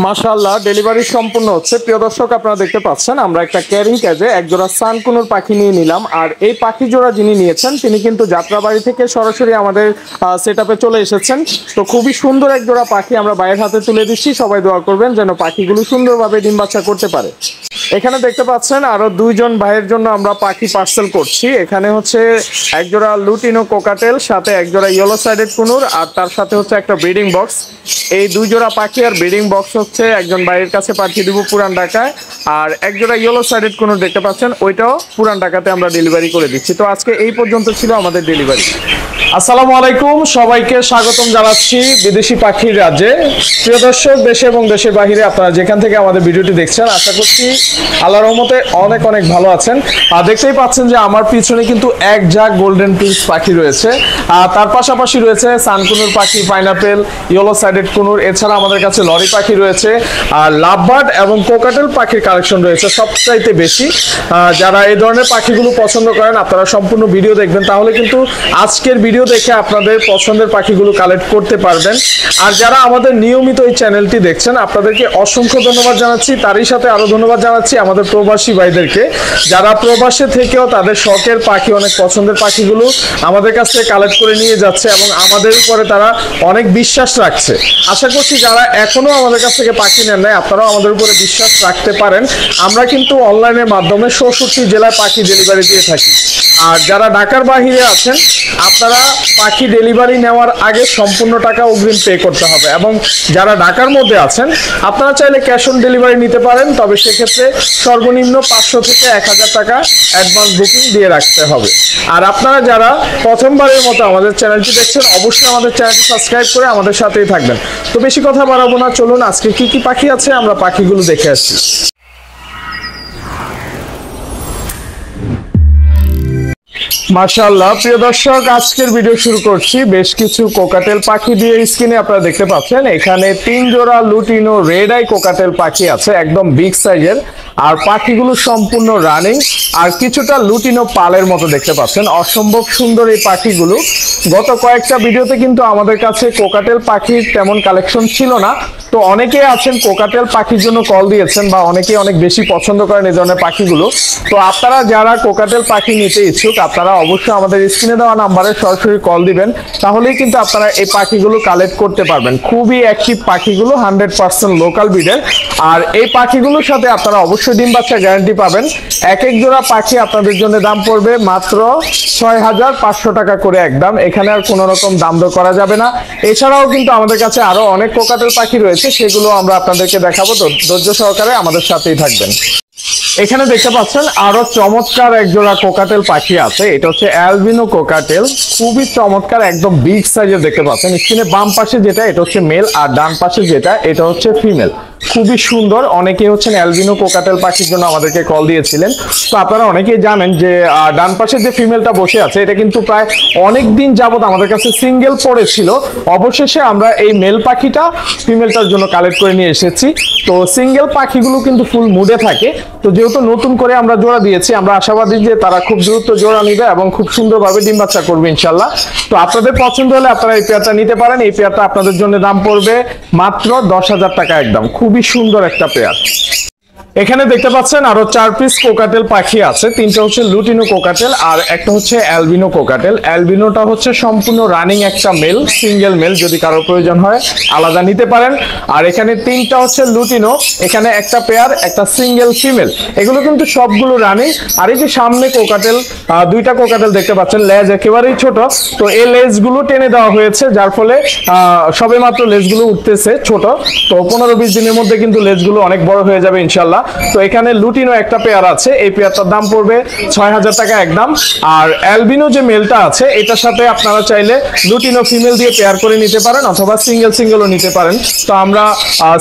মাশাআল্লাহ ডেলিভারি সম্পূর্ণ হচ্ছে। প্রিয় দর্শক আপনারা দেখতে পাচ্ছেন আমরা একটা ক্যারিং ক্যাজে একজোড়া সানকুনুর পাখি নিয়ে নিলাম। আর এই পাখি জোড়া যিনি নিয়েছেন তিনি কিন্তু যাত্রাবাড়ি থেকে সরাসরি আমাদের সেটআপে চলে এসেছেন। তো খুবই সুন্দর এক জোড়া পাখি আমরা ভাইয়ের হাতে তুলে দিচ্ছি। সবাই দোয়া করবেন যেন পাখিগুলো সুন্দরভাবে ডিম বাচ্চা করতে পারে। এখানে দেখতে পাচ্ছেন আরো দুইজন ভাইয়ের জন্য আমরা পাখি পার্সেল করছি। এখানে হচ্ছে একজোড়া লুটিনো কোকাটেল, সাথে একজোড়া ইয়েলো সাইডেড কুনুর, আর তার সাথে হচ্ছে একটা ব্রিডিং বক্স। এই দুই জোড়া পাখি আর ব্রিডিং বক্স হচ্ছে একজন ভাইয়ের কাছে পাঠিয়ে দিব পুরান ঢাকায়। আর একজোড়া ইয়েলো সাইডেড কুনুর দেখতে পাচ্ছেন ওইটাও পুরান ঢাকাতে আমরা ডেলিভারি করে দিচ্ছি। তো আজকে এই পর্যন্ত ছিল আমাদের ডেলিভারি। আসসালামু আলাইকুম, সবাইকে স্বাগতম জানাচ্ছি বিদেশি পাখির রাজ্যে। প্রিয় দর্শক, দেশে এবং দেশের বাহিরে আপনারা যেখান থেকে আমাদের ভিডিওটি দেখছেন, আশা করছি আল্লাহর রহমতে অনেক অনেক ভালো আছেন। আর দেখতেই পাচ্ছেন যে আমার পিছনে কিন্তু এক ঝাঁক গোল্ডেন পিস পাখি রয়েছে। আর তার পাশাপাশি রয়েছে সানকুনুর পাখি, পাইনাপেল, ইয়েলো সাইডেড কুনুর, এছাড়া আমাদের কাছে লরি পাখি রয়েছে, আর লাভবার্ড এবং কোকাটেল পাখির কালেকশন রয়েছে সবচাইতে বেশি। যারা এই ধরনের পাখিগুলো পছন্দ করেন আপনারা সম্পূর্ণ ভিডিও দেখবেন, তাহলে কিন্তু আজকের ভিডিও দেখে আপনাদের পছন্দের পাখিগুলো কালেক্ট করতে পারবেন। আর যারা আমাদের নিয়মিত এই চ্যানেলটি দেখছেন আপনাদেরকে অসংখ্য ধন্যবাদ জানাচ্ছি। তারই সাথে আরো ধন্যবাদ জানাচ্ছি আমাদের প্রবাসী ভাইদেরকে, যারা প্রবাসে থেকেও তাদের শখের পাখি, অনেক পছন্দের পাখিগুলো আমাদের কাছ থেকে কালেক্ট করে নিয়ে যাচ্ছে এবং আমাদের উপরে তারা অনেক বিশ্বাস রাখছে। আশা করছি যারা এখনো আমাদের কাছ থেকে পাখি নেন নাই আপনারাও আমাদের উপরে বিশ্বাস রাখতে পারেন। আমরা কিন্তু অনলাইনের মাধ্যমে ৬৪ জেলায় পাখি ডেলিভারি দিয়ে থাকি। আর যারা ঢাকার বাহিরে আছেন আপনারা পাখি ডেলিভারি নেওয়ার আগে সম্পূর্ণ টাকা অগ্রিম পে করতে হবে, এবং যারা ঢাকার মধ্যে আছেন আপনারা চাইলে ক্যাশ অন ডেলিভারি নিতে পারেন। তবে সেক্ষেত্রে সর্বনিম্ন ৫০০ থেকে ১০০০ টাকা অ্যাডভান্স বুকিং দিয়ে রাখতে হবে। আর আপনারা যারা প্রথমবারের মতো আমাদের চ্যানেলটি দেখছেন অবশ্যই আমাদের চ্যানেলটি সাবস্ক্রাইব করে আমাদের সাথেই থাকবেন। তো বেশি কথা বাড়াবো না, চলুন আজকে কি কি পাখি আছে আমরা পাখিগুলো দেখে আসছি। মাশাআল্লাহ প্রিয় দর্শক, আজকের ভিডিও শুরু করছি বেশ কিছু কোকাটেল পাখি দিয়ে। স্ক্রিনে আপনারা দেখতে পাচ্ছেন এখানে ৩ জোড়া লুটিনো রেড আই কোকাটেল পাখি আছে, একদম বিগ সাইজের। আর পাখিগুলো সম্পূর্ণ রানিং, আর কিছুটা লুটিনো পালের মতো দেখতে পাচ্ছেন। অসম্ভব সুন্দর এই পাখিগুলো। গত কয়েকটা ভিডিওতে কিন্তু আমাদের কাছে কোকাটেল পাখির তেমন কালেকশন ছিল না। তো অনেকে আছেন কোকাটেল পাখির জন্য কল দিয়েছেন, বা অনেকে অনেক বেশি পছন্দ করেন এই ধরনের পাখিগুলো। তো আপনারা যারা কোকাটেল পাখি নিতে ইচ্ছুক আপনারা অবশ্যই আমাদের স্ক্রিনে দেওয়া নাম্বারে সরাসরি কল দিবেন, তাহলেই কিন্তু আপনারা এই পাখিগুলো কালেক্ট করতে পারবেন। খুবই অ্যাক্টিভ পাখিগুলো, 100% লোকাল ব্রিডের। আর এই পাখিগুলোর সাথে আপনারা অবশ্যই ডিম বাচ্চা গ্যারান্টি পাবেন। এক এক জোড়া পাখি আপনাদের জন্য দাম পড়বে মাত্র ৬৫০০ টাকা করে একদম। এখানে আর কোনো রকম দাম দর করা যাবে না। এছাড়াও কিন্তু আমাদের কাছে আরো অনেক কোকাটেল পাখি রয়েছে, সেগুলো আমরা আপনাদেরকে দেখাবো। তো ধৈর্য সহকারে আমাদের সাথেই থাকবেন। এখানে দেখতে পাচ্ছেন আরো চমৎকার এক জোড়া কোকাটেল পাখি আছে। এটা হচ্ছে অ্যালবিনো কোকাটেল, খুবই চমৎকার, একদম বিগ সাইজের দেখতে পাচ্ছেন। স্ক্রিনে বাম পাশে যেটা এটা হচ্ছে মেল, আর ডান পাশে যেটা এটা হচ্ছে ফিমেল। খুবই সুন্দর। অনেকেই হচ্ছেন অ্যালবিনো কোকাটেল পাখির জন্য আমাদেরকে কল দিয়েছিলেন। তো আপনারা অনেকেই জানেন যে ডান পাশে যে ফিমেলটা বসে আছে এটা কিন্তু প্রায় অনেক দিন যাবত আমাদের কাছে সিঙ্গেল পড়েছিল। অবশেষে আমরা এই মেল পাখিটা ফিমেলটার জন্য কালেক্ট করে নিয়ে এসেছি। তো সিঙ্গেল পাখিগুলো কিন্তু ফুল মুডে থাকে। তো যেহেতু নতুন করে আমরা জোড়া দিয়েছি, আমরা আশাবাদী যে তারা খুব দ্রুত জোড়া নিবে এবং খুব সুন্দরভাবে ডিম বাচ্চা করবে ইনশাল্লাহ। তো আপনাদের পছন্দ হলে আপনারা এই পেয়ারটা নিতে পারেন। এই পেয়ারটা আপনাদের জন্য দাম পড়বে মাত্র ১০,০০০ টাকা একদম। খুবই সুন্দর একটা পেয়ার। এখানে দেখতে পাচ্ছেন আরো ৪ পিস কোকাটেল পাখি আছে। ৩টা হচ্ছে লুটিনো কোকাটেল আর একটা হচ্ছে অ্যালবিনো কোকাটেল। অ্যালবিনোটা হচ্ছে সম্পূর্ণ রানিং একটা মেল, সিঙ্গেল মেল, যদি কারো প্রয়োজন হয় আলাদা নিতে পারেন। আর এখানে ৩টা হচ্ছে লুটিনো, এখানে একটা পেয়ার, একটা সিঙ্গেল ফিমেল। এগুলো কিন্তু সবগুলো রানিং। আর এই যে সামনে কোকাটেল, ২টা কোকাটেল দেখতে পাচ্ছেন, লেজ একেবারেই ছোট। তো এই লেজগুলো টেনে দেওয়া হয়েছে, যার ফলে সবে মাত্র লেজগুলো উঠতেছে ছোট। তো ১৫-২০ দিনের মধ্যে কিন্তু লেজগুলো অনেক বড় হয়ে যাবে ইনশাল্লাহ। তো এখানে লুটিনো একটা পেয়ার আছে, এই পেয়ারটার দাম পড়বে ৬,০০০ টাকা একদম। আর অ্যালবিনো যে মেলটা আছে এটার সাথে আপনারা চাইলে লুটিনো ফিমেল দিয়ে পেয়ার করে নিতে পারেন, অথবা সিঙ্গেলও নিতে পারেন। তো আমরা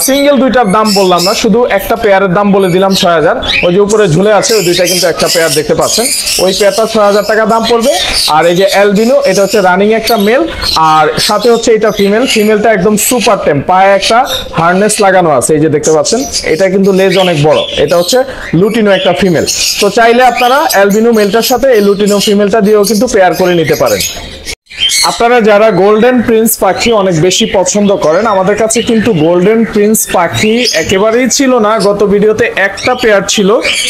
সিঙ্গেল দুইটার দাম বললাম না, শুধু একটা পেয়ারের দাম বলে দিলাম ৬,০০০। ওই যে উপরে ঝুলে আছে ওই দুইটা কিন্তু একটা পেয়ার দেখতে পাচ্ছেন, ওই পেয়ারটা ৬,০০০ টাকা দাম পড়বে। আর এই যে অ্যালবিনো এটা হচ্ছে রানিং একটা মেল, আর সাথে হচ্ছে এটা ফিমেল। ফিমেলটা একদম সুপার টেম, পায়ে একটা হার্নেস লাগানো আছে, এই যে দেখতে পাচ্ছেন। এটা কিন্তু লেজ অনেক বড়। এটা হচ্ছে লুটিনো একটা ফিমেল। তো চাইলে আপনারা অ্যালবিনো মেলটার সাথে এই লুটিনো ফিমেলটা দিয়েও কিন্তু পেয়ার করে নিতে পারেন। আপনারা যারা গোল্ডেন প্রিন্স পাখি অনেক বেশি পছন্দ করেন, আমাদের কাছে কিন্তু গোল্ডেন প্রিন্স পাখি একেবারেই ছিল না, গত ভিডিওতে একটা পেয়ার ছিল।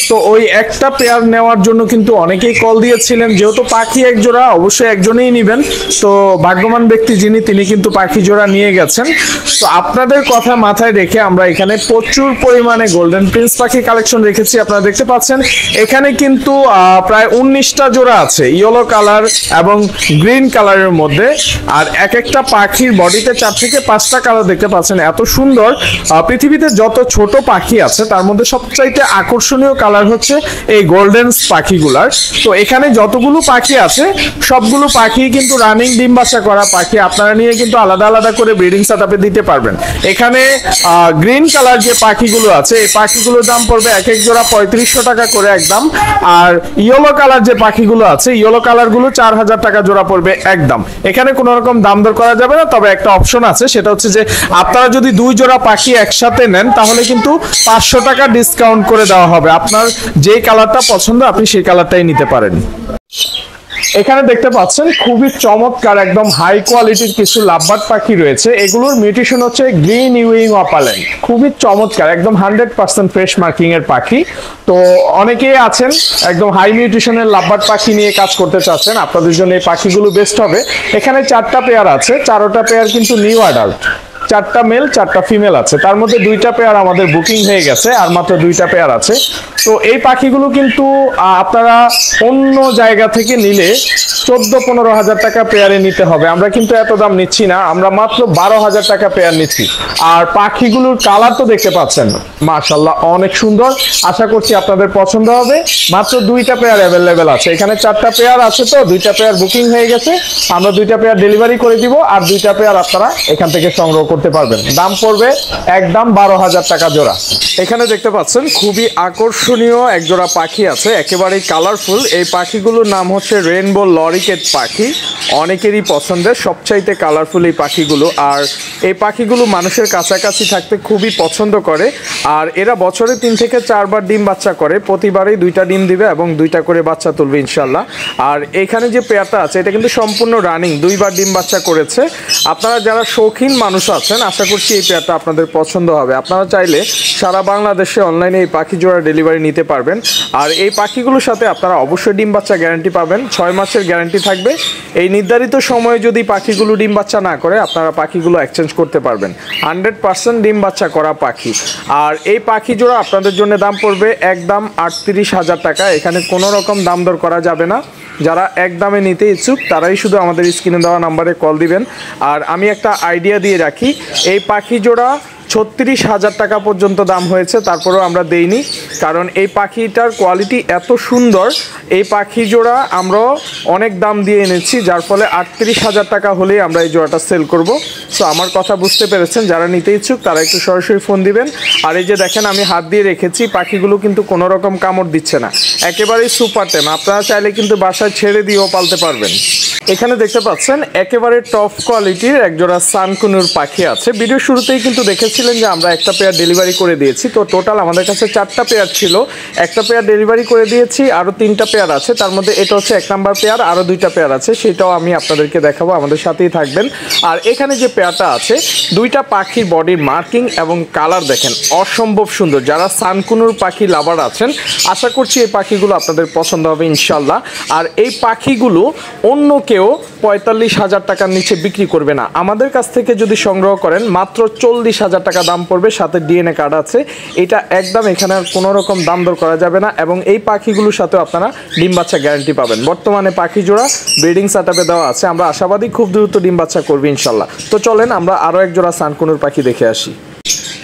তো ওই একটা পেয়ার নেওয়ার জন্য কিন্তু অনেকেই কল দিয়েছিলেন। যেহেতু পাখি এক জোড়া, অবশ্যই একজনেই নেবেন। তো ভাগ্যবান ব্যক্তি যিনি, তিনি কিন্তু পাখি জোড়া নিয়ে গেছেন। তো আপনাদের কথা মাথায় রেখে আমরা এখানে প্রচুর পরিমাণে গোল্ডেন প্রিন্স পাখি কালেকশন রেখেছি। আপনারা দেখতে পাচ্ছেন এখানে কিন্তু প্রায় 19টা জোড়া আছে, ইয়েলো কালার এবং গ্রিন কালারের মধ্যে। আর এক একটা পাখির বডিতে 4 থেকে 5টা কালার দেখতে পাচ্ছেন, এত সুন্দর। পৃথিবীতে যত ছোট পাখি আছে তার মধ্যে সবচাইতে আকর্ষণীয় কালার হচ্ছে এই গোল্ডেন পাখিগুলার। তো এখানে যতগুলো পাখি আছে সবগুলো পাখি কিন্তু রানিং ডিম বাচ্চা করা পাখি। আপনারা নিয়ে কিন্তু আলাদা আলাদা করে ব্রিডিং সেটআপে দিতে পারবেন। এখানে গ্রিন কালার যে পাখিগুলো আছে, এই পাখিগুলোর দাম পড়বে এক এক জোড়া 3500 টাকা করে একদম। আর ইয়েলো কালার যে পাখিগুলো আছে, ইয়েলো কালারগুলো 4000 টাকা জোড়া পড়বে একদম। এখানে কোনো রকম দাম দর করা যাবে না, তবে একটা অপশন আছে, সেটা হচ্ছে যে আপনারা যদি 2 জোড়া পাখি একসাথে নেন তাহলে কিন্তু 500 টাকা ডিসকাউন্ট করে দেওয়া হবে। আপনার যে কালারটা পছন্দ আপনি সেই কালারটাই নিতে পারেন। এখানে দেখতে পাচ্ছেন খুবই চমৎকার একদম হাই কোয়ালিটির কিছু লাভবার্ড পাখি রয়েছে। এগুলোর মিউটেশন হচ্ছে গ্রিন উইং অপালেন, খুবই চমৎকার, একদম 100% ফ্রেশ মার্কিং এর পাখি। তো অনেকেই আছেন একদম হাই মিউটেশনের লাভবার্ড পাখি নিয়ে কাজ করতে চাচ্ছেন, আপনাদের জন্য এই পাখিগুলো বেস্ট হবে। এখানে 4টা পেয়ার আছে, 4টা পেয়ার কিন্তু নিউ অ্যাডাল্ট, 4টা মেল 4টা ফিমেল আছে। তার মধ্যে 2টা পেয়ার আমাদের বুকিং হয়ে গেছে, আর মাত্র 2টা পেয়ার আছে। তো এই পাখিগুলো কিন্তু আপনারা অন্য জায়গা থেকে নিলে 14-15 হাজার টাকা পেয়ারে নিতে হবে। আমরা কিন্তু এত দাম নিচ্ছি না, আমরা মাত্র 12,000 টাকা পেয়ার নিচ্ছি। আর পাখিগুলোর কালার তো দেখতে পাচ্ছেন, মাশাআল্লাহ অনেক সুন্দর। আশা করছি আপনাদের পছন্দ হবে। মাত্র 2টা পেয়ার অ্যাভেলেবেল আছে। এখানে 4টা পেয়ার আছে, তো 2টা পেয়ার বুকিং হয়ে গেছে। আমরা 2টা পেয়ার ডেলিভারি করে দিব, আর 2টা পেয়ার আপনারা এখান থেকে সংগ্রহ করতে পারবেন। দাম পড়বে একদম 12,000 টাকা জোড়া। এখানে দেখতে পাচ্ছেন খুবই আকর্ষণীয় এক জোড়া পাখি আছে, একেবারেই কালারফুল। এই পাখিগুলোর নাম হচ্ছে রেইনবো লরিকেট পাখি, অনেকেরই পছন্দের, সবচাইতে কালারফুল এই পাখিগুলো। আর এই পাখিগুলো মানুষের কাছাকাছি থাকতে খুবই পছন্দ করে। আর এরা বছরে 3 থেকে 4 বার ডিম বাচ্চা করে, প্রতিবারই 2টা ডিম দিবে এবং 2টা করে বাচ্চা তুলবে ইনশাল্লাহ। আর এখানে যে পেয়ারটা আছে এটা কিন্তু সম্পূর্ণ রানিং, 2 বার ডিম বাচ্চা করেছে। আপনারা যারা শৌখিন মানুষ আছেন, আশা করছি এই পেয়ারটা আপনাদের পছন্দ হবে। আপনারা চাইলে সারা বাংলাদেশে অনলাইনে এই পাখি জোড়া ডেলিভারি নিতে পারবেন। আর এই পাখিগুলোর সাথে আপনারা অবশ্যই ডিম বাচ্চা গ্যারান্টি পাবেন, 6 মাসের গ্যারান্টি থাকবে। এই নির্ধারিত সময়ে যদি পাখিগুলো ডিম বাচ্চা না করে আপনারা পাখিগুলো এক্সচেঞ্জ করতে পারবেন। 100% ডিম বাচ্চা করা পাখি। আর এই পাখি জোড়া আপনাদের জন্য দাম পড়বে একদম 38,000 টাকা। এখানে কোনো রকম দাম দর করা যাবে না। যারা এক দামে নিতে ইচ্ছুক তারাই শুধু আমাদের স্ক্রিনে দেওয়া নাম্বারে কল দিবেন। আর আমি একটা আইডিয়া দিয়ে রাখি, এই পাখি জোড়া 36,000 টাকা পর্যন্ত দাম হয়েছে, তারপরেও আমরা দেইনি, কারণ এই পাখিটার কোয়ালিটি এত সুন্দর। এই পাখি জোড়া আমরা অনেক দাম দিয়ে এনেছি, যার ফলে 38,000 টাকা হলেই আমরা এই জোড়াটা সেল করব। সো আমার কথা বুঝতে পেরেছেন, যারা নিতে ইচ্ছুক তারা একটু সরাসরি ফোন দিবেন। আর এই যে দেখেন আমি হাত দিয়ে রেখেছি, পাখিগুলো কিন্তু কোনো রকম কামড় দিচ্ছে না, একেবারেই সুপার টেম। আপনারা চাইলে কিন্তু বাসায় ছেড়ে দিয়েও পালতে পারবেন। এখানে দেখতে পাচ্ছেন একেবারে টপ কোয়ালিটির একজোড়া সানকুনুর পাখি আছে। ভিডিও শুরুতেই কিন্তু দেখেছিলেন যে আমরা একটা পেয়ার ডেলিভারি করে দিয়েছি। তো টোটাল আমাদের কাছে 4টা পেয়ার ছিল, একটা পেয়ার ডেলিভারি করে দিয়েছি, আরও 3টা পেয়ার আছে। তার মধ্যে এটা হচ্ছে 1 নাম্বার পেয়ার, আরও 2টা পেয়ার আছে, সেটাও আমি আপনাদেরকে দেখাবো, আমাদের সাথেই থাকবেন। আর এখানে যে পেয়ারটা আছে, 2টা পাখির বডির মার্কিং এবং কালার দেখেন অসম্ভব সুন্দর। যারা সানকুনুর পাখি লাভার আছেন, আশা করছি এই পাখিগুলো আপনাদের পছন্দ হবে ইনশাল্লাহ। আর এই পাখিগুলো অন্য কেউ 45,000 টাকার নিচে বিক্রি করবে না। আমাদের কাছ থেকে যদি সংগ্রহ করেন মাত্র 40,000 টাকা দাম পড়বে, সাথে ডিএনএ কার্ড আছে। এটা একদম এখানে আর কোনো রকম দাম দর করা যাবে না। এবং এই পাখিগুলোর সাথে আপনারা ডিম বাচ্চা গ্যারান্টি পাবেন। বর্তমানে পাখি জোড়া ব্রিডিং সেটআপে দেওয়া আছে, আমরা আশাবাদী খুব দ্রুত ডিম বাচ্চা করবে ইনশাল্লাহ। তো চলেন আমরা আরও এক জোড়া সানকুনুর পাখি দেখে আসি।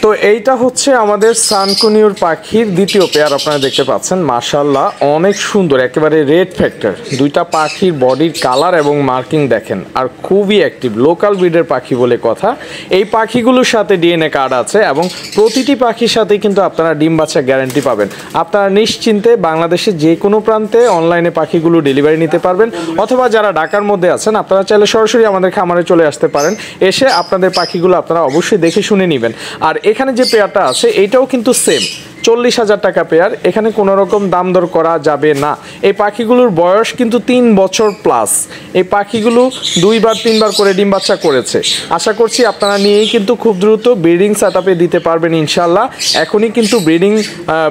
তো এইটা হচ্ছে আমাদের সানকুনিউর পাখির দ্বিতীয় পেয়ার, আপনারা দেখতে পাচ্ছেন মাশাআল্লাহ অনেক সুন্দর, একেবারে রেড ফ্যাক্টর। 2টা পাখির বডির কালার এবং মার্কিং দেখেন, আর খুবই অ্যাক্টিভ, লোকাল ব্রিডের পাখি বলে কথা। এই পাখিগুলোর সাথে ডিএনএ কার্ড আছে এবং প্রতিটি পাখির সাথে কিন্তু আপনারা ডিম বাচ্চা গ্যারান্টি পাবেন। আপনারা নিশ্চিন্তে বাংলাদেশের যে কোনো প্রান্তে অনলাইনে পাখিগুলো ডেলিভারি নিতে পারবেন, অথবা যারা ঢাকার মধ্যে আছেন আপনারা চাইলে সরাসরি আমাদের খামারে চলে আসতে পারেন। এসে আপনাদের পাখিগুলো আপনারা অবশ্যই দেখে শুনে নেবেন। আর এখানে যে পেয়ারটা আছে এটাও কিন্তু সেম, 40,000 টাকা পেয়ার। এখানে কোনো রকম দাম দর করা যাবে না। এই পাখিগুলোর বয়স কিন্তু 3 বছর প্লাস। এই পাখিগুলো 2-3বার করে ডিম বাচ্চা করেছে। আশা করছি আপনারা নিয়েই কিন্তু খুব দ্রুত ব্রিডিং সেটআপে দিতে পারবেন ইনশাল্লাহ। এখনই কিন্তু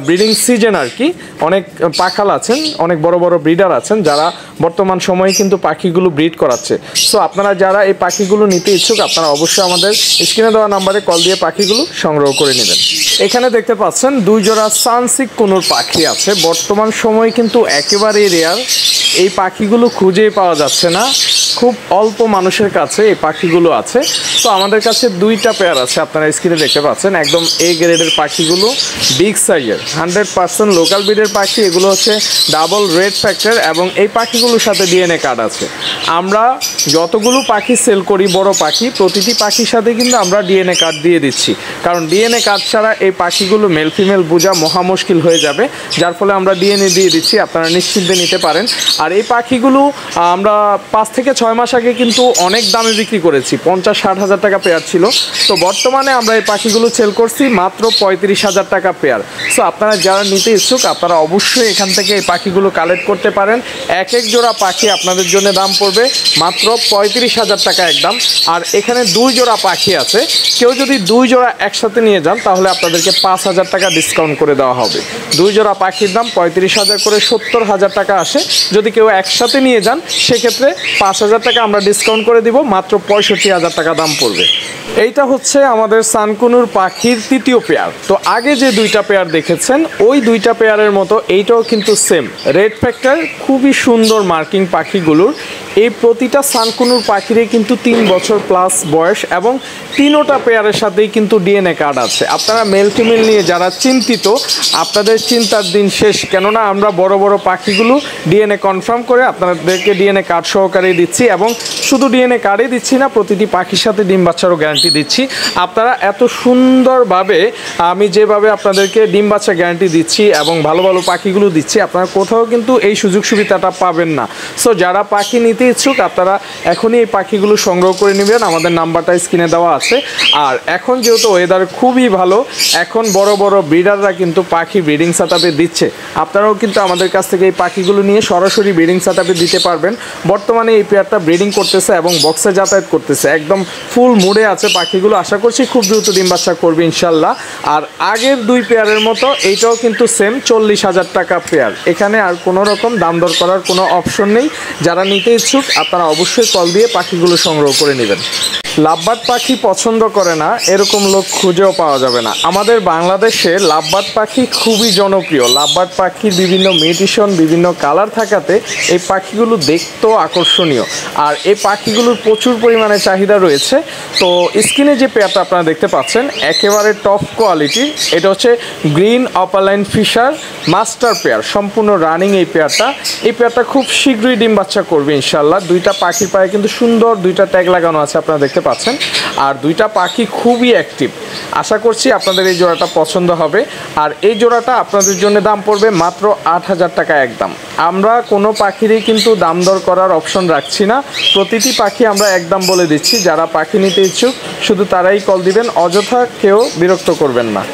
ব্রিডিং সিজন আর কি। অনেক পাখাল আছেন, অনেক বড় বড় ব্রিডার আছেন যারা বর্তমান সময়ে কিন্তু পাখিগুলো ব্রিড করাচ্ছে। সো আপনারা যারা এই পাখিগুলো নিতে ইচ্ছুক আপনারা অবশ্যই আমাদের স্ক্রিনে দেওয়া নাম্বারে কল দিয়ে পাখিগুলো সংগ্রহ করে নেবেন। এখানে দেখতে পাচ্ছেন 2 জোড়া সানসিক কুনুর পাখি আছে। বর্তমান সময়ে কিন্তু একেবারেই রেয়ার, এই পাখিগুলো খুঁজেই পাওয়া যাচ্ছে না। খুব অল্প মানুষের কাছে এই পাখিগুলো আছে। তো আমাদের কাছে 2টা পেয়ার আছে, আপনারা স্ক্রিনে দেখতে পাচ্ছেন। একদম এ গ্রেডের পাখিগুলো, বিগ সাইজের 100% লোকাল ব্রিডের পাখি। এগুলো হচ্ছে ডাবল রেড ফ্যাক্টর এবং এই পাখিগুলোর সাথে ডিএনএ কার্ড আছে। আমরা যতগুলো পাখি সেল করি বড় পাখি, প্রতিটি পাখির সাথে কিন্তু আমরা ডিএনএ কার্ড দিয়ে দিচ্ছি, কারণ ডিএনএ কার্ড ছাড়া এই পাখিগুলো মেল ফিমেল বোঝা মহা মুশকিল হয়ে যাবে। যার ফলে আমরা ডিএনএ দিয়ে দিচ্ছি, আপনারা নিশ্চিন্তে নিতে পারেন। আর এই পাখিগুলো আমরা 5 থেকে 6 মাস আগে কিন্তু অনেক দামে বিক্রি করেছি, 50-60 হাজার টাকা পেয়ার ছিল। তো বর্তমানে আমরা এই পাখিগুলো সেল করছি মাত্র 35,000 টাকা পেয়ার। সো আপনারা যারা নিতে ইচ্ছুক আপনারা অবশ্যই এখান থেকে এই পাখিগুলো কালেক্ট করতে পারেন। এক জোড়া পাখি আপনাদের জন্য দাম পড়বে মাত্র 35,000 টাকা একদম। আর এখানে 2 জোড়া পাখি আছে, কেউ যদি 2 জোড়া একসাথে নিয়ে যান তাহলে আপনাদেরকে 5,000 টাকা ডিসকাউন্ট করে দেওয়া হবে। 2 জোড়া পাখির দাম 35,000 করে 70,000 টাকা আসে। যদি কেউ একসাথে নিয়ে যান সেক্ষেত্রে 5,000 টাকা আমরা ডিসকাউন্ট করে দিব, মাত্র 65,000 টাকা দাম পড়বে। এইটা হচ্ছে আমাদের সানকুনুর পাখির 3য় পেয়ার। তো আগে যে 2টা পেয়ার দেখেছেন ওই 2টা পেয়ারের মতো এইটাও কিন্তু সেম রেড ফ্যাক্টর, খুবই সুন্দর মার্কিং পাখিগুলোর। এই প্রতিটা সানকুনুর পাখিরই কিন্তু 3 বছর প্লাস বয়স এবং 3টা পেয়ারের সাথেই কিন্তু ডিএনএ কার্ড আছে। আপনারা মেল ফিমেল নিয়ে যারা চিন্তিত, আপনাদের চিন্তার দিন শেষ, কেননা আমরা বড় বড় পাখিগুলো ডিএনএ কনফার্ম করে আপনাদেরকে ডিএনএ কার্ড সহকারে দিচ্ছি এবং শুধু ডিএনএ কার্ডই দিচ্ছি না, প্রতিটি পাখির সাথে ডিম বাচ্চারও গ্যারান্টি দিচ্ছি। আপনারা এত সুন্দরভাবে আমি যেভাবে আপনাদেরকে ডিম বাচ্চা গ্যারান্টি দিচ্ছি এবং ভালো ভালো পাখিগুলো দিচ্ছি, আপনারা কোথাও কিন্তু এই সুযোগ সুবিধাটা পাবেন না। সো যারা পাখি নিতে ইচ্ছুক আপনারা এখনই এই পাখিগুলো সংগ্রহ করে নেবেন, আমাদের নাম্বারটা স্ক্রিনে দেওয়া আছে। আর এখন যেহেতু ওয়েদার খুবই ভালো, এখন বড় বড় ব্রিডাররা কিন্তু পাখি ব্রিডিং সেটআপে দিচ্ছে। আপনারাও কিন্তু আমাদের কাছ থেকে এই পাখিগুলো নিয়ে সরাসরি ব্রিডিং সেটআপে দিতে পারবেন। বর্তমানে এই পেয়ারটা ব্রিডিং করতেছে এবং বক্সে যাতায়াত করতেছে, একদম ফুল মুডে আছে পাখিগুলো। আশা করছি খুব দ্রুত ডিম বাচ্চা করবে ইনশাল্লাহ। আর আগের 2 পেয়ারের মতো এইটাও কিন্তু সেম 40,000 টাকা পেয়ার। এখানে আর কোনো রকম দাম দর করার কোনো অপশন নেই। যারা নিতে ইচ্ছুক আপনারা অবশ্যই কল দিয়ে পাখিগুলো সংগ্রহ করে নেবেন। লাভবার্ড পাখি পছন্দ করে না এরকম লোক খুঁজেও পাওয়া যাবে না। আমাদের বাংলাদেশে লাভবার্ড পাখি খুবই জনপ্রিয়। লাভবার্ড পাখির বিভিন্ন মিউটেশন, বিভিন্ন কালার থাকাতে এই পাখিগুলো দেখতেও আকর্ষণীয়। আর এই পাখিগুলোর প্রচুর পরিমাণে চাহিদা রয়েছে। তো স্ক্রিনে যে পেয়ারটা আপনারা দেখতে পাচ্ছেন একেবারে টপ কোয়ালিটির, এটা হচ্ছে green opaline Fischer master pair, সম্পূর্ণ রানিং এই পেয়ারটা। এই পেয়ারটা খুব শীঘ্রই ডিম বাচ্চা করবে ইনশাল্লাহ। 2টা পাখির পায়ে কিন্তু সুন্দর 2টা ট্যাগ লাগানো আছে, আপনারা দেখতে পাচ্ছেন। আর 2টা পাখি খুবই অ্যাক্টিভ। আশা করছি আপনাদের এই জোড়াটা পছন্দ হবে। আর এই জোড়াটা আপনাদের জন্য দাম পড়বে মাত্র 8,000 টাকা একদম। আমরা কোনো পাখিরই কিন্তু দাম দর করার অপশন রাখছি না, প্রতিটি পাখি আমরা একদম বলে দিচ্ছি। যারা পাখি নিতে ইচ্ছুক শুধু তারাই কল দিবেন, অযথা কেউ বিরক্ত করবেন না।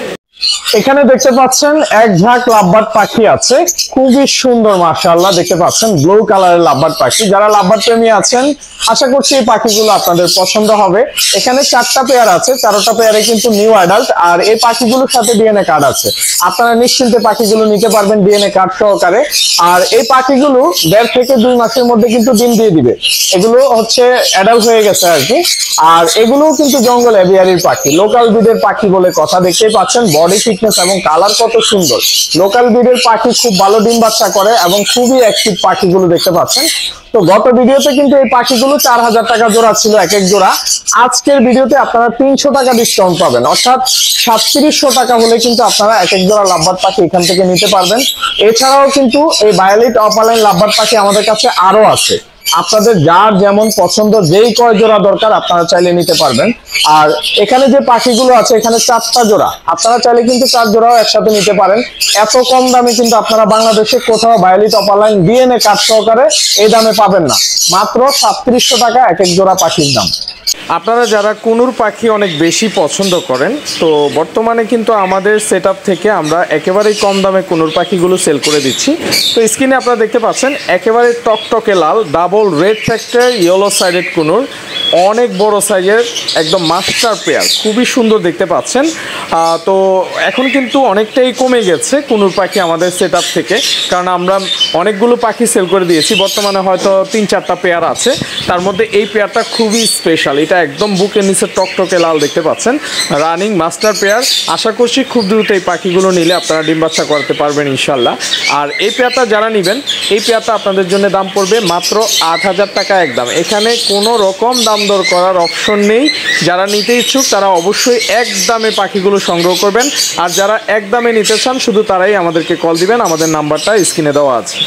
এখানে দেখতে পাচ্ছেন এক ঝাঁক লাভবার্ড পাখি আছে, খুবই সুন্দর মাশাআল্লাহ। দেখতে পাচ্ছেন ব্লু কালারের লাভবার্ড পাখি। যারা লাভবার্ড প্রেমী আছেন আশা করছি এই পাখিগুলো আপনাদের পছন্দ হবে। এখানে 4টা পেয়ার আছে, 4টা পেয়ারে কিন্তু নিউ অ্যাডাল্ট। আর এই পাখিগুলোর সাথে ডিএনএ কার্ড আছে, আপনারা নিশ্চিন্তে পাখিগুলো নিতে পারবেন ডিএনএ কার্ড সহকারে। আর এই পাখিগুলো 1.5 থেকে 2 মাসের মধ্যে কিন্তু ডিম দিয়ে দিবে। এগুলো হচ্ছে অ্যাডাল্ট হয়ে গেছে আর কি। আর এগুলোও কিন্তু জঙ্গল এভিয়ারির পাখি, লোকাল ব্রিডের পাখি বলে কথা। দেখতেই পাচ্ছেন বডি ফিটনেস এবং কালার কত সুন্দর। লোকাল ব্রিডের পাখি খুব ভালো ডিম বাচ্চা করে এবং খুবই অ্যাক্টিভ পাখিগুলো দেখতে পাচ্ছেন। তো গত ভিডিওতে কিন্তু এই পাখিগুলো 4,000 টাকা জোড়া ছিল এক জোড়া। আজকের ভিডিওতে আপনারা 300 টাকা ডিসকাউন্ট পাবেন, অর্থাৎ 3700 টাকা হলে কিন্তু আপনারা এক জোড়া লাভবার্ড পাখি এখান থেকে নিতে পারবেন। এছাড়াও কিন্তু এই ভায়োলেট অপালাইন লাভবার্ড পাখি আমাদের কাছে আরো আছে। আপনাদের যার যেমন পছন্দ, যেই কয় জোড়া দরকার আপনারা চাইলে নিতে পারবেন। আর এখানে যে পাখিগুলো আছে এখানে 4টা জোড়া, আপনারা চাইলে কিন্তু 4 জোড়াও একসাথে নিতে পারেন। এত কম দামে কিন্তু আপনারা বাংলাদেশে কোথাও ভায়োলেট অপারলাইন ডিএনএ কার্ড সহকারে এই দামে পাবেন না। মাত্র 3700 টাকা এক এক জোড়া পাখির দাম। আপনারা যারা কুনুর পাখি অনেক বেশি পছন্দ করেন, তো বর্তমানে কিন্তু আমাদের সেটআপ থেকে আমরা একেবারেই কম দামে কুনুর পাখিগুলো সেল করে দিচ্ছি। তো স্ক্রিনে আপনারা দেখতে পাচ্ছেন একেবারে টকটকে লাল double red factor yellow sided conure, অনেক বড় সাইজের একদম মাস্টার পেয়ার, খুবই সুন্দর দেখতে পাচ্ছেন। তো এখন কিন্তু অনেকটাই কমে গেছে কুনুর পাখি আমাদের সেটআপ থেকে, কারণ আমরা অনেকগুলো পাখি সেল করে দিয়েছি। বর্তমানে হয়তো 3-4টা পেয়ার আছে, তার মধ্যে এই পেয়ারটা খুবই স্পেশাল। এটা একদম বুকের নিচে টকটকে লাল দেখতে পাচ্ছেন, রানিং মাস্টার পেয়ার। আশা করছি খুব দ্রুত এই পাখিগুলো নিলে আপনারা ডিম বাচ্চা করাতে পারবেন ইনশাল্লাহ। আর এই পেয়ারটা যারা নেবেন, এই পেয়ারটা আপনাদের জন্য দাম পড়বে মাত্র 8000 টাকা একদম। এখানে কোনো রকম দাম দর করার অপশন নেই। যারা নিতে ইচ্ছুক তারা অবশ্যই এক দামে পাখিগুলো সংগ্রহ করবেন, আর যারা এক দামে নিতে চান শুধু তারাই আমাদেরকে কল দিবেন। আমাদের নাম্বারটা স্ক্রিনে দেওয়া আছে।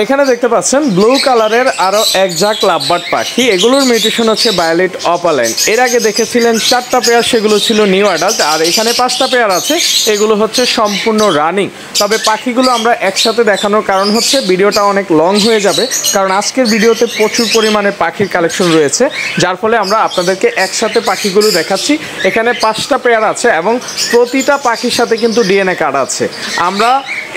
এখানে দেখতে পাচ্ছেন ব্লু কালারের আরো এক ঝাঁক লাভবার্ড পাখি, এগুলোর মিউটেশন হচ্ছে ভায়োলেট অপারলাইন। এর আগে দেখেছিলেন 4টা পেয়ার, সেগুলো ছিল নিউ অ্যাডাল্ট, আর এখানে 5টা পেয়ার আছে, এগুলো হচ্ছে সম্পূর্ণ রানিং। তবে পাখিগুলো আমরা একসাথে দেখানোর কারণ হচ্ছে ভিডিওটা অনেক লং হয়ে যাবে, কারণ আজকের ভিডিওতে প্রচুর পরিমাণে পাখির কালেকশন রয়েছে, যার ফলে আমরা আপনাদেরকে একসাথে পাখিগুলো দেখাচ্ছি। এখানে 5টা পেয়ার আছে এবং প্রতিটা পাখির সাথে কিন্তু ডিএনএ কার্ড আছে। আমরা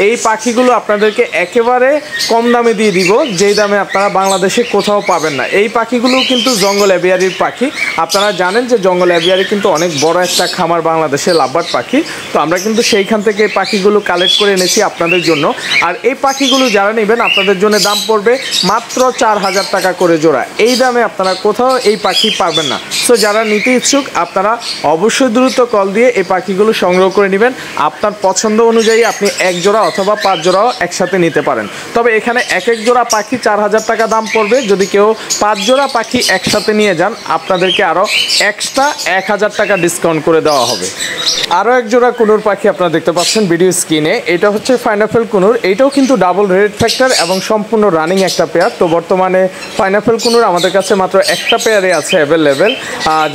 এই পাখিগুলো আপনাদেরকে একেবারে কম দামে দিয়ে দিব, যেই দামে আপনারা বাংলাদেশে কোথাও পাবেন না। এই পাখিগুলো কিন্তু জঙ্গল অ্যাভিয়ারির পাখি। আপনারা জানেন যে জঙ্গল অ্যাভিয়ারি কিন্তু অনেক বড় একটা খামার বাংলাদেশে লাভবার্ড পাখি। তো আমরা কিন্তু সেইখান থেকে এই পাখিগুলো কালেক্ট করে এনেছি আপনাদের জন্য। আর এই পাখিগুলো যারা নেবেন আপনাদের জন্য দাম পড়বে মাত্র 4000 টাকা করে জোড়া। এই দামে আপনারা কোথাও এই পাখি পাবেন না। সো যারা নিতে ইচ্ছুক আপনারা অবশ্যই দ্রুত কল দিয়ে এই পাখিগুলো সংগ্রহ করে নেবেন। আপনার পছন্দ অনুযায়ী আপনি এক জোড়া অথবা 5 জোড়াও একসাথে নিতে পারেন। তবে এখানে এক এক জোড়া পাখি 4000 টাকা দাম পড়বে। যদি কেউ 5 জোড়া পাখি একসাথে নিয়ে যান আপনাদেরকে আরও এক্সট্রা 1000 টাকা ডিসকাউন্ট করে দেওয়া হবে। আরও এক জোড়া কুনুর পাখি আপনারা দেখতে পাচ্ছেন ভিডিও স্ক্রিনে, এটা হচ্ছে পাইনাপেল কুনুর। এইটাও কিন্তু ডাবল রেড ফ্যাক্টর এবং সম্পূর্ণ রানিং একটা পেয়ার। তো বর্তমানে পাইনাপেল কুনুর আমাদের কাছে মাত্র একটা পেয়ারে আছে অ্যাভেলেবেল।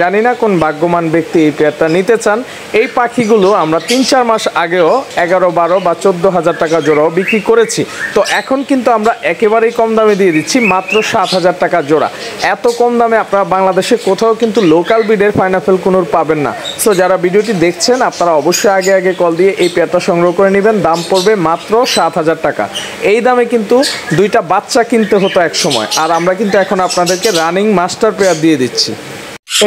জানি না কোন ভাগ্যবান ব্যক্তি এই পেয়ারটা নিতে চান। এই পাখিগুলো আমরা 3-4 মাস আগেও 11-12 বা 14,000 টাকা জোড়াও বিক্রি করেছি। তো এখন কিন্তু আমরা একেবারেই কম দামে দিয়ে দিচ্ছি মাত্র 7000 টাকা জোড়া। এত কম দামে আপনারা বাংলাদেশে কোথাও কিন্তু লোকাল ব্রিডের পাইনাপেল কুনুর পাবেন না। সো যারা ভিডিওটি দেখছেন আপনারা অবশ্যই আগে আগে কল দিয়ে এই পেয়ারটা সংগ্রহ করে নেবেন। দাম পড়বে মাত্র 7000 টাকা। এই দামে কিন্তু 2টা বাচ্চা কিনতে হতো এক সময়, আর আমরা কিন্তু এখন আপনাদেরকে রানিং মাস্টার পেয়ার দিয়ে দিচ্ছি।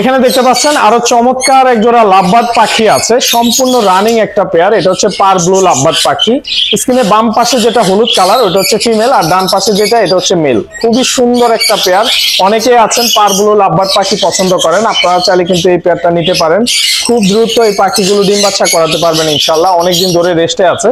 এখানে দেখতে পাচ্ছেন আরো চমৎকার এক জোড়া লাভবার্ড পাখি আছে, সম্পূর্ণ রানিং একটা পেয়ার। এটা হচ্ছে পার ব্লু লাভবার্ড পাখি। স্ক্রিনে বাম পাশে যেটা হলুদ কালার ওটা হচ্ছে ফিমেল, আর ডান পাশে যেটা এটা হচ্ছে মেল। খুবই সুন্দর একটা পেয়ার। অনেকেই আছেন পার ব্লু লাভবার্ড পাখি পছন্দ করেন, আপনারা চাইলে কিন্তু এই পেয়ারটা নিতে পারেন। খুব দ্রুত এই পাখিগুলো ডিম বাচ্চা করাতে পারবেন ইনশাল্লাহ। অনেকদিন ধরে রেস্টে আছে,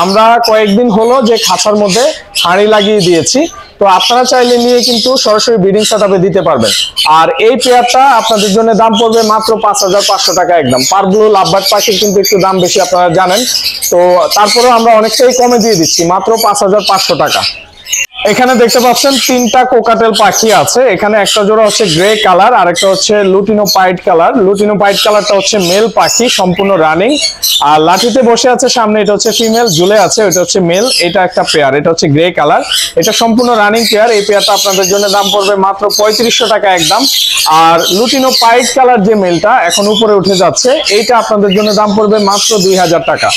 আমরা কয়েকদিন হলো যে খাঁচার মধ্যে হাঁড়ি লাগিয়ে দিয়েছি। তো আপনারা চাইলে নিয়ে কিন্তু সরাসরি ব্রিডিং সেটআপে দিতে পারবেন। আর এই পেয়ারটা আপনাদের জন্য দাম পড়বে মাত্র 5500 টাকা একদম। পার ব্লু লাভবার্ড পাখির কিন্তু একটু দাম বেশি আপনারা জানেন, তো তারপরেও আমরা অনেকটাই কমে দিয়ে দিচ্ছি মাত্র 5500 টাকা। এখানে দেখতে পাচ্ছেন 3টা কোকাটেল পাখি আছে। এখানে একটা জোড়া হচ্ছে গ্রে কালার, আর একটা হচ্ছে lutino pied colour. Lutino pied কালারটা হচ্ছে মেল পাখি, সম্পূর্ণ রানিং। আর লাঠিতে বসে আছে সামনে, এটা হচ্ছে ফিমেল। ঝুলে আছে এটা হচ্ছে মেল। এটা একটা পেয়ার, এটা হচ্ছে গ্রে কালার। এটা সম্পূর্ণ রানিং পেয়ার। এই পেয়ারটা আপনাদের জন্য দাম পড়বে মাত্র 3500 টাকা একদম। আর লুটিনো পাইট কালার যে মেলটা এখন উপরে উঠে যাচ্ছে, এইটা আপনাদের জন্য দাম পড়বে মাত্র 2000 টাকা।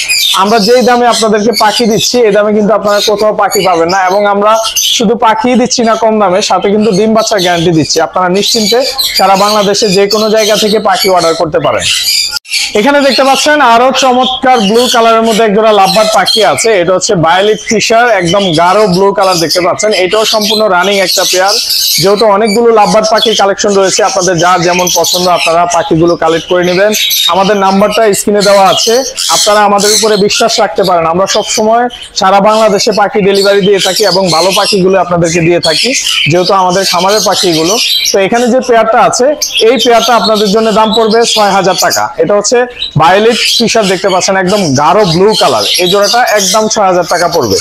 আমরা যেই দামে আপনাদেরকে পাখি দিচ্ছি এই দামে কিন্তু আপনারা কোথাও পাখি পাবেন না। এবং আমরা শুধু পাখি দিচ্ছি না কম দামে, সাথে কিন্তু ডিম বাচ্চার গ্যারান্টি দিচ্ছি। আপনারা নিশ্চিন্তে সারা বাংলাদেশে যে কোনো জায়গা থেকে পাখি অর্ডার করতে পারেন। এখানে দেখতে পাচ্ছেন আরো চমৎকার ব্লু কালারের মধ্যে একজোড়া লাভবার্ড পাখি আছে। এটা হচ্ছে ভায়োলেট ফিশার, একদম গাঢ় ব্লু কালার দেখতে পাচ্ছেন। এটাও সম্পূর্ণ রানিং একটা পেয়ার। যেহেতু অনেকগুলো লাভবার্ড পাখির কালেকশন রয়েছে, আপনাদের যার যেমন পছন্দ আপনারা পাখিগুলো কালেক্ট করে নেবেন। আমাদের নাম্বারটা স্ক্রিনে দেওয়া আছে, আপনারা আমাদের উপরে বিশ্বাস রাখতে পারেন। আমরা সব সময় সারা বাংলাদেশে পাখি ডেলিভারি দিয়ে থাকি এবং ভালো পাখিগুলো আপনাদেরকে দিয়ে থাকি, যেহেতু আমাদের খামারের পাখিগুলো। তো এখানে যে পেয়ারটা আছে এই পেয়ারটা আপনাদের জন্য দাম পড়বে 6000 টাকা। এটা হচ্ছে ভায়োলেট ফিশার দেখতে পাচ্ছেন, একদম গাঢ় ব্লু কালার। এই জোড়াটা একদম 6000 টাকা পড়বে।